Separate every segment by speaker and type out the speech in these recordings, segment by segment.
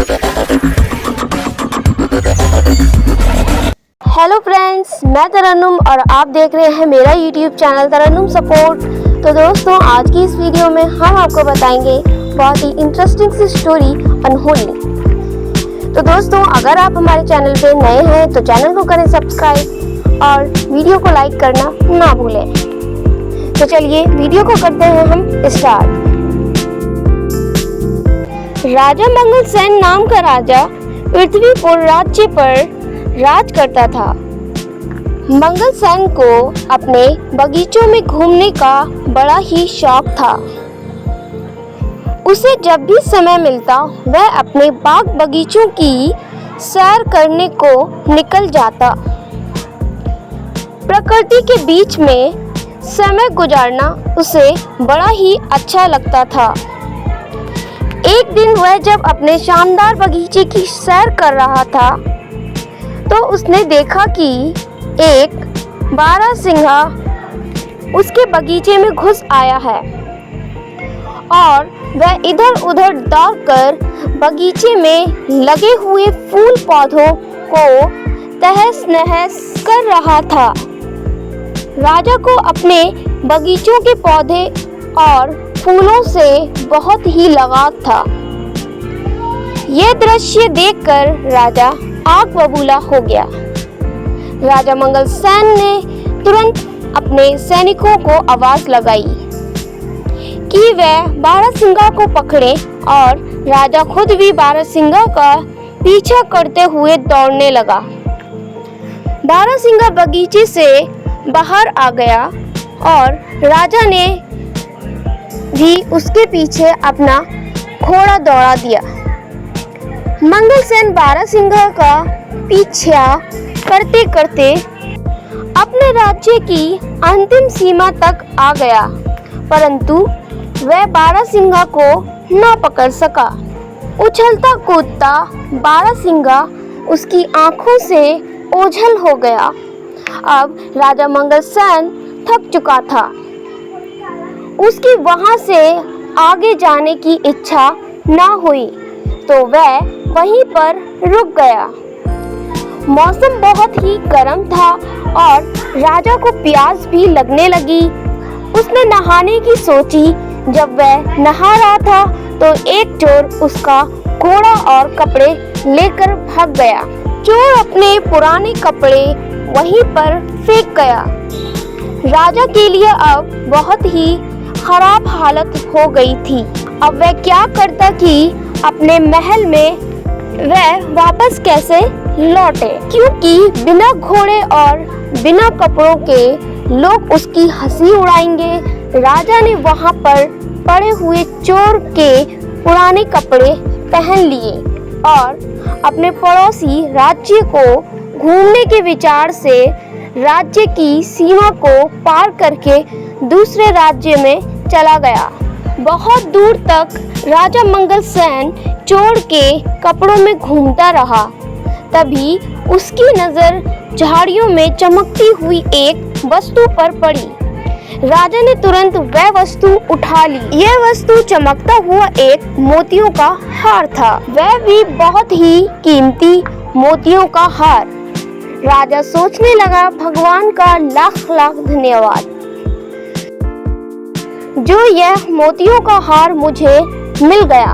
Speaker 1: Hello friends, मैं तरन्नुम और आप देख रहे हैं मेरा यूट्यूब चैनल तरन्नुम सपोर्ट। तो दोस्तों, आज की इस वीडियो में हम आपको बताएंगे बहुत ही इंटरेस्टिंग सी स्टोरी अनहोनी। तो दोस्तों, अगर आप हमारे चैनल पे नए हैं तो चैनल को करें सब्सक्राइब और वीडियो को लाइक करना ना भूलें। तो चलिए वीडियो को करते हैं हम स्टार्ट। राजा मंगल सेन नाम का राजा पृथ्वीपुर राज्य पर राज करता था। मंगल सेन को अपने बगीचों में घूमने का बड़ा ही शौक था। उसे जब भी समय मिलता वह अपने बाग बगीचों की सैर करने को निकल जाता। प्रकृति के बीच में समय गुजारना उसे बड़ा ही अच्छा लगता था। एक दिन वह जब अपने शानदार बगीचे की सैर कर रहा था तो उसने देखा कि एक बारहसिंगा उसके बगीचे में घुस आया है और वह इधर उधर दौड़कर बगीचे में लगे हुए फूल पौधों को तहस नहस कर रहा था। राजा को अपने बगीचों के पौधे और फूलों से बहुत ही लगाव था। यह दृश्य देखकर राजा आग बबूला हो गया। राजा मंगल सेन ने तुरंत अपने सैनिकों को आवाज लगाई कि वह बारहसिंगा को पकड़े और राजा खुद भी बारहसिंगा का पीछा करते हुए दौड़ने लगा। बारहसिंगा बगीचे से बाहर आ गया और राजा ने भी उसके पीछे अपना घोड़ा दौड़ा दिया। मंगल सेन बारहसिंगा का पीछा करते करते अपने राज्य की अंतिम सीमा तक आ गया, परंतु वह बारहसिंगा को न पकड़ सका। उछलता कूदता बारहसिंगा उसकी आंखों से ओझल हो गया। अब राजा मंगल सेन थक चुका था। उसकी वहां से आगे जाने की इच्छा न हुई तो वह वहीं पर रुक गया। मौसम बहुत ही गर्म था और राजा को प्यास भी लगने लगी। उसने नहाने की सोची। जब वह नहा रहा था तो एक चोर उसका घोड़ा और कपड़े लेकर भाग गया। चोर अपने पुराने कपड़े वहीं पर फेंक गया। राजा के लिए अब बहुत ही खराब हालत हो गई थी। अब वह क्या करता कि अपने महल में वह वापस कैसे लौटे, क्योंकि बिना घोड़े और बिना कपड़ों के लोग उसकी हंसी उड़ाएंगे। राजा ने वहां पर पड़े हुए चोर के पुराने कपड़े पहन लिए और अपने पड़ोसी राज्य को घूमने के विचार से राज्य की सीमा को पार करके दूसरे राज्य में चला गया। बहुत दूर तक राजा मंगल सेन चोर के कपड़ों में घूमता रहा। तभी उसकी नजर झाड़ियों में चमकती हुई एक वस्तु पर पड़ी। राजा ने तुरंत वह वस्तु उठा ली। यह वस्तु चमकता हुआ एक मोतियों का हार था, वह भी बहुत ही कीमती मोतियों का हार। राजा सोचने लगा, भगवान का लाख लाख धन्यवाद जो यह मोतियों का हार मुझे मिल गया।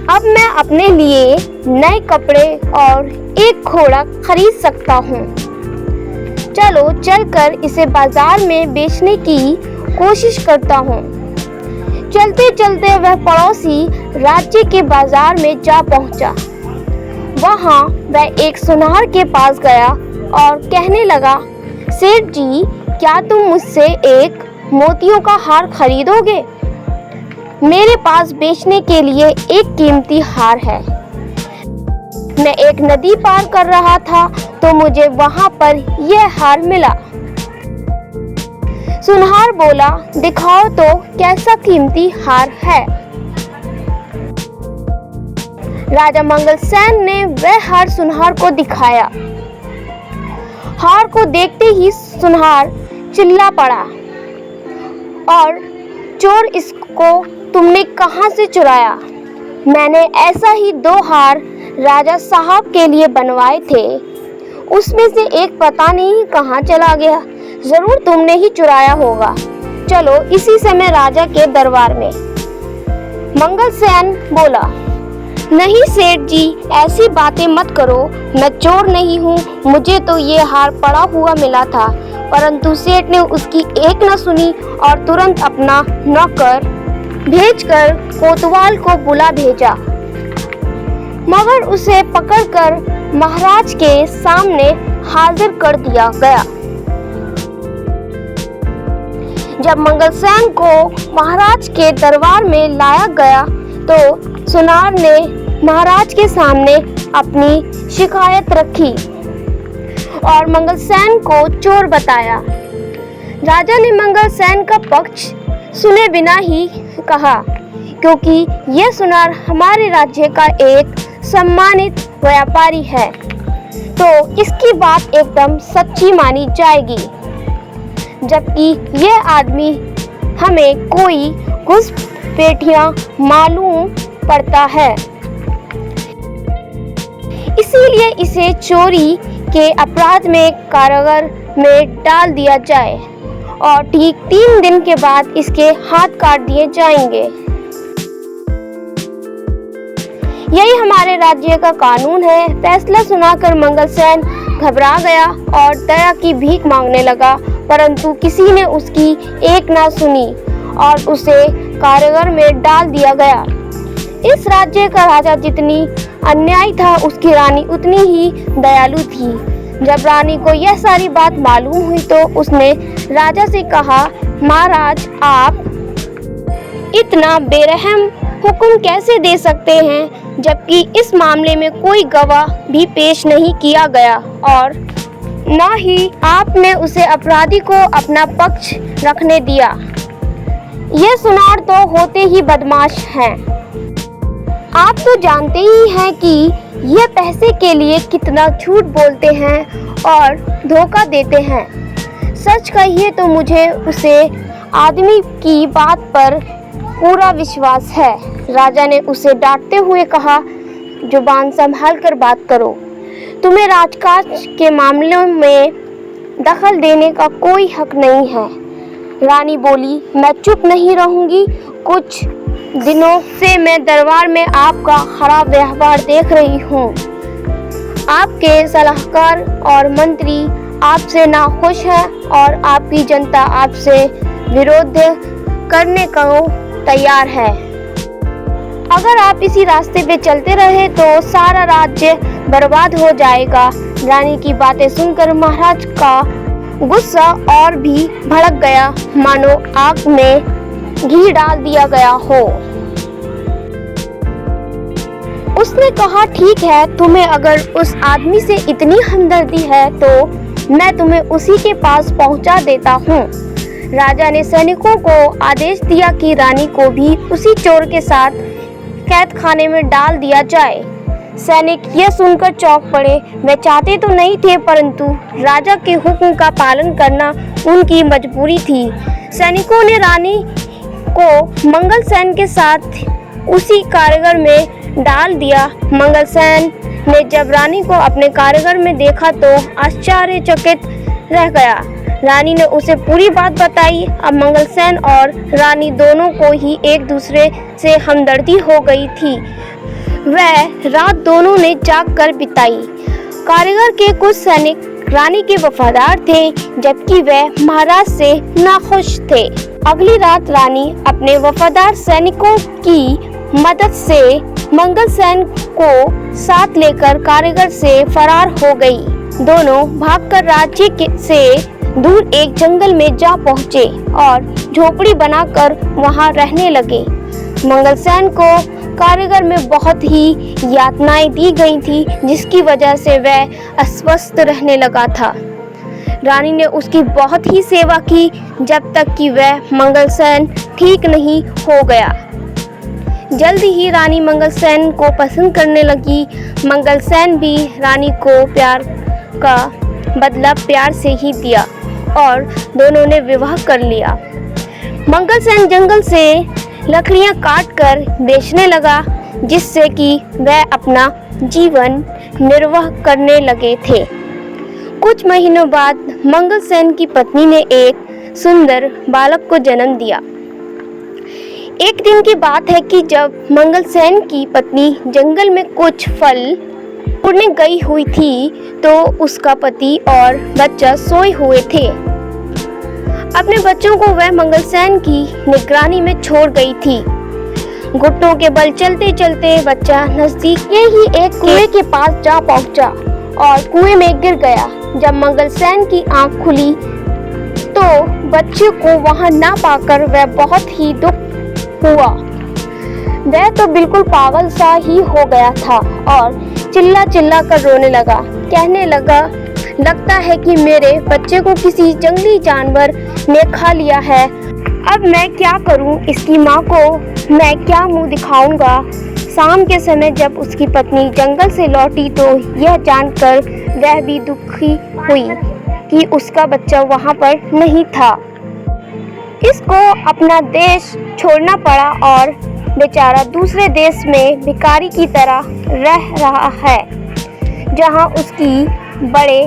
Speaker 1: अब मैं अपने लिए नए कपड़े और एक घोड़ा खरीद सकता हूँ। चलो चलकर इसे बाजार में बेचने की कोशिश करता हूँ। चलते चलते वह पड़ोसी राज्य के बाजार में जा पहुँचा। वहाँ वह एक सुनार के पास गया और कहने लगा, सेठ जी, क्या तुम मुझसे एक मोतियों का हार खरीदोगे? मेरे पास बेचने के लिए एक कीमती हार है। मैं एक नदी पार कर रहा था तो मुझे वहां पर यह हार मिला। सुनार बोला, दिखाओ तो कैसा कीमती हार है। राजा मंगल सेन ने वह हार सुनार को दिखाया। हार को देखते ही सुनार चिल्ला पड़ा, और चोर, इसको तुमने कहां से चुराया? मैंने ऐसा ही 2 हार राजा साहब के लिए बनवाए थे, उसमें से एक पता नहीं कहाँ चला गया। जरूर तुमने ही चुराया होगा। चलो इसी समय राजा के दरबार में। मंगलसेन बोला, नहीं सेठ जी, ऐसी बातें मत करो, मैं चोर नहीं हूँ। मुझे तो ये हार पड़ा हुआ मिला था, परंतु सेठ ने उसकी एक न सुनी और तुरंत अपना नौकर भेजकर कोतवाल को बुला भेजा, मगर उसे पकड़कर महाराज के सामने हाजिर कर दिया गया। जब मंगलसेन को महाराज के दरबार में लाया गया तो सुनार ने महाराज के सामने अपनी शिकायत रखी और मंगलसेन को चोर बताया। राजा ने मंगलसेन का पक्ष सुने बिना ही कहा, क्योंकि यह सुनार हमारे राज्य का एक सम्मानित व्यापारी है, तो इसकी बात एकदम सच्ची मानी जाएगी, जबकि यह आदमी हमें कोई घुसपैठिया मालूम पड़ता है। इसीलिए इसे चोरी के अपराध में कारागार में डाल दिया जाए और ठीक 3 दिन के बाद इसके हाथ काट दिए जाएंगे। यही हमारे राज्य का कानून है। फैसला सुनाकर मंगलसेन घबरा गया और दया की भीख मांगने लगा, परंतु किसी ने उसकी एक ना सुनी और उसे कारागार में डाल दिया गया। इस राज्य का राजा जितनी अन्यायी था, उसकी रानी उतनी ही दयालु थी। जब रानी को यह सारी बात मालूम हुई तो उसने राजा से कहा, महाराज, आप इतना बेरहम हुक्म कैसे दे सकते हैं, जबकि इस मामले में कोई गवाह भी पेश नहीं किया गया और न ही आपने उसे अपराधी को अपना पक्ष रखने दिया। ये सुनार तो होते ही बदमाश हैं। आप तो जानते ही हैं कि ये पैसे के लिए कितना झूठ बोलते हैं और धोखा देते हैं। सच कहिए तो मुझे उसे आदमी की बात पर पूरा विश्वास है। राजा ने उसे डांटते हुए कहा, जुबान संभाल कर बात करो, तुम्हें राजकाज के मामलों में दखल देने का कोई हक नहीं है। रानी बोली, मैं चुप नहीं रहूंगी। कुछ दिनों से मैं दरबार में आपका खराब व्यवहार देख रही हूँ। आपके सलाहकार और मंत्री आपसे नाखुश है और आपकी जनता आपसे विरोध करने को तैयार है। अगर आप इसी रास्ते पे चलते रहे तो सारा राज्य बर्बाद हो जाएगा। रानी की बातें सुनकर महाराज का गुस्सा और भी भड़क गया, मानो आग में घी डाल दिया गया हो। उसने कहा, ठीक है, तुम्हें अगर उस आदमी से इतनी हमदर्दी है तो मैं तुम्हें उसी के पास पहुंचा देता हूँ। राजा ने सैनिकों को आदेश दिया कि रानी को भी उसी चोर के साथ कैद खाने में डाल दिया जाए। सैनिक यह सुनकर चौंक पड़े। वे चाहते तो नहीं थे, परंतु राजा के हुक्म का पालन करना उनकी मजबूरी थी। सैनिकों ने रानी को मंगलसेन के साथ उसी कारागार में डाल दिया। मंगलसेन ने जब रानी को अपने कारागार में देखा तो आश्चर्यचकित रह गया। रानी ने उसे पूरी बात बताई। अब मंगलसेन और रानी दोनों को ही एक दूसरे से हमदर्दी हो गई थी। वह रात दोनों ने जाग कर बिताई। कारागार के कुछ सैनिक रानी के वफादार थे, जबकि वह महाराज से नाखुश थे। अगली रात रानी अपने वफादार सैनिकों की मदद से मंगलसेन को साथ लेकर कारागार से फरार हो गई। दोनों भागकर राज्य से दूर एक जंगल में जा पहुंचे और झोपड़ी बनाकर वहां रहने लगे। मंगलसेन को कारागार में बहुत ही यातनाएं दी गई थी, जिसकी वजह से वह अस्वस्थ रहने लगा था। रानी ने उसकी बहुत ही सेवा की, जब तक कि वह मंगलसेन ठीक नहीं हो गया। जल्दी ही रानी मंगलसेन को पसंद करने लगी। मंगलसेन भी रानी को प्यार का बदला प्यार से ही दिया और दोनों ने विवाह कर लिया। मंगलसेन जंगल से लकड़ियां काट कर बेचने लगा। जिससे कि वह अपना जीवन निर्वाह करने लगे थे। कुछ महीनों बाद मंगलसेन की पत्नी ने एक सुंदर बालक को जन्म दिया। एक दिन की बात है कि जब मंगलसेन की पत्नी जंगल में कुछ फल तोड़ने गई हुई थी तो उसका पति और बच्चा सोए हुए थे। अपने बच्चों को वह मंगलसेन की निगरानी में छोड़ गई थी। घुटनों के बल चलते चलते बच्चा नजदीक ही एक कुएं के पास जा पहुंचा और कुएं में गिर गया। जब मंगलसेन की आंख खुली तो बच्चे को वहां ना पाकर वह बहुत ही दुख हुआ। वह तो बिल्कुल पागल सा ही हो गया था और चिल्ला चिल्ला कर रोने लगा। कहने लगा, लगता है कि मेरे बच्चे को किसी जंगली जानवर ने खा लिया है। अब मैं क्या करूं? इसकी माँ को मैं क्या मुंह दिखाऊंगा? शाम के समय जब उसकी पत्नी जंगल से लौटी तो यह जानकर वह भी दुखी हुई कि उसका बच्चा वहां पर नहीं था। इसको अपना देश छोड़ना पड़ा और बेचारा दूसरे देश में भिखारी की तरह रह रहा है, जहां उसकी बड़े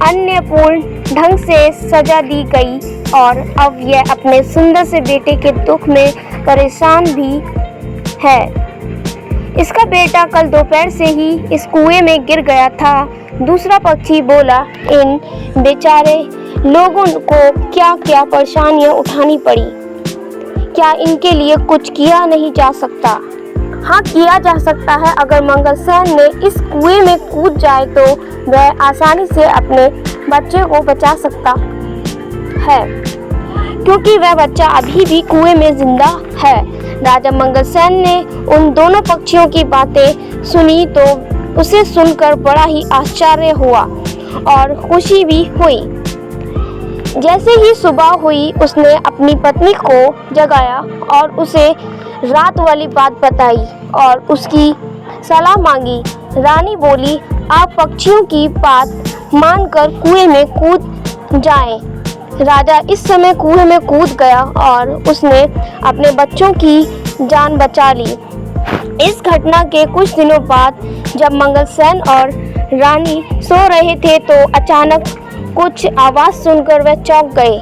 Speaker 1: अन्यायपूर्ण ढंग से सजा दी गई और अब यह अपने सुंदर से बेटे के दुख में परेशान भी है। इसका बेटा कल दोपहर से ही इस कुएं में गिर गया था। दूसरा पक्षी बोला, इन बेचारे लोगों को क्या क्या परेशानियां उठानी पड़ी, क्या इनके लिए कुछ किया नहीं जा सकता? हाँ, किया जा सकता है। अगर मंगलसेन ने इस कुएं में कूद जाए तो वह आसानी से अपने बच्चे को बचा सकता है, क्योंकि वह बच्चा अभी भी कुएं में जिंदा है। राजा मंगलसेन ने उन दोनों पक्षियों की बातें सुनी तो उसे सुनकर बड़ा ही आश्चर्य हुआ और खुशी भी हुई। जैसे ही सुबह हुई उसने अपनी पत्नी को जगाया और उसे रात वाली बात बताई और उसकी सलाह मांगी। रानी बोली, आप पक्षियों की बात मानकर कुएं में कूद जाएं। राजा इस समय कुएं में कूद गया और उसने अपने बच्चों की जान बचा ली। इस घटना के कुछ दिनों बाद जब मंगलसेन और रानी सो रहे थे तो अचानक कुछ आवाज सुनकर वह चौंक गए।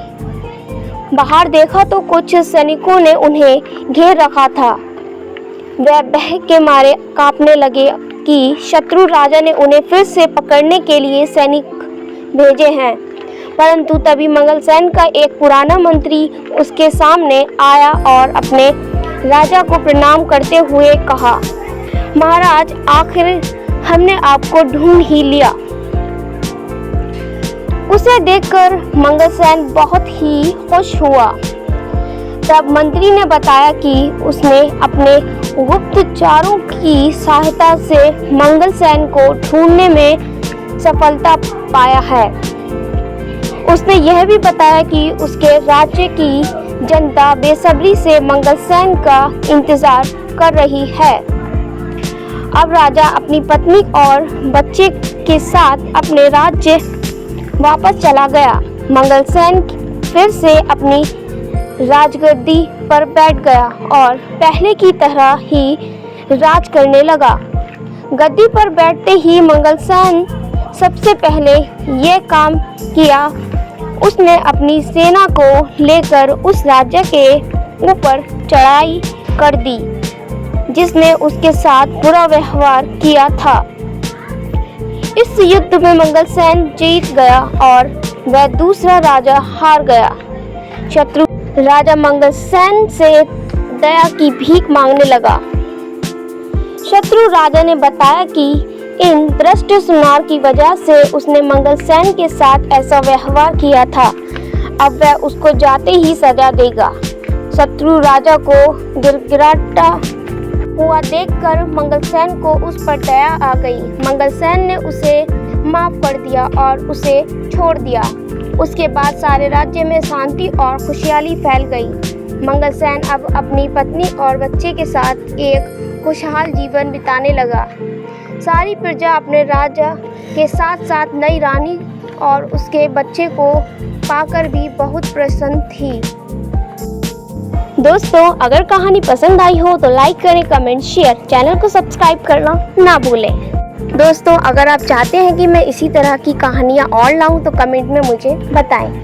Speaker 1: बाहर देखा तो कुछ सैनिकों ने उन्हें घेर रखा था। वह भय के मारे कांपने लगे कि शत्रु राजा ने उन्हें फिर से पकड़ने के लिए सैनिक भेजे हैं। परंतु तभी मंगलसेन का एक पुराना मंत्री उसके सामने आया और अपने राजा को प्रणाम करते हुए कहा, महाराज, आखिर हमने आपको ढूंढ ही लिया। उसे देखकर मंगलसेन बहुत ही खुश हुआ। तब मंत्री ने बताया कि उसने अपने गुप्तचरों की सहायता से मंगलसेन को ढूंढने में सफलता पाया है। उसने यह भी बताया कि उसके राज्य की जनता बेसब्री से मंगलसेन का इंतजार कर रही है। अब राजा अपनी पत्नी और बच्चे के साथ अपने राज्य वापस चला गया। मंगलसेन फिर से अपनी राजगद्दी पर बैठ गया और पहले की तरह ही राज करने लगा। गद्दी पर बैठते ही मंगलसेन सबसे पहले यह काम किया, उसने अपनी सेना को लेकर उस राज्य के ऊपर चढ़ाई कर दी जिसने उसके साथ बुरा व्यवहार किया था। इस युद्ध में मंगलसेन जीत गया और वह दूसरा राजा हार गया। शत्रु राजा मंगलसेन से दया की भीख मांगने लगा। शत्रु राजा ने बताया कि इन भ्रष्ट सुनार की वजह से उसने मंगलसेन के साथ ऐसा व्यवहार किया था। अब वह उसको जाते ही सजा देगा। शत्रु राजा को गिड़गिड़ाता हुआ देखकर मंगलसेन को उस पर दया आ गई। मंगलसेन ने उसे माफ कर दिया और उसे छोड़ दिया। उसके बाद सारे राज्य में शांति और खुशहाली फैल गई। मंगलसेन अब अपनी पत्नी और बच्चे के साथ एक खुशहाल जीवन बिताने लगा। सारी प्रजा अपने राजा के साथ साथ नई रानी और उसके बच्चे को पाकर भी बहुत प्रसन्न थी। दोस्तों अगर कहानी पसंद आई हो तो लाइक करें, कमेंट, शेयर, चैनल को सब्सक्राइब करना ना भूलें। दोस्तों अगर आप चाहते हैं कि मैं इसी तरह की कहानियाँ और लाऊं तो कमेंट में मुझे बताएं।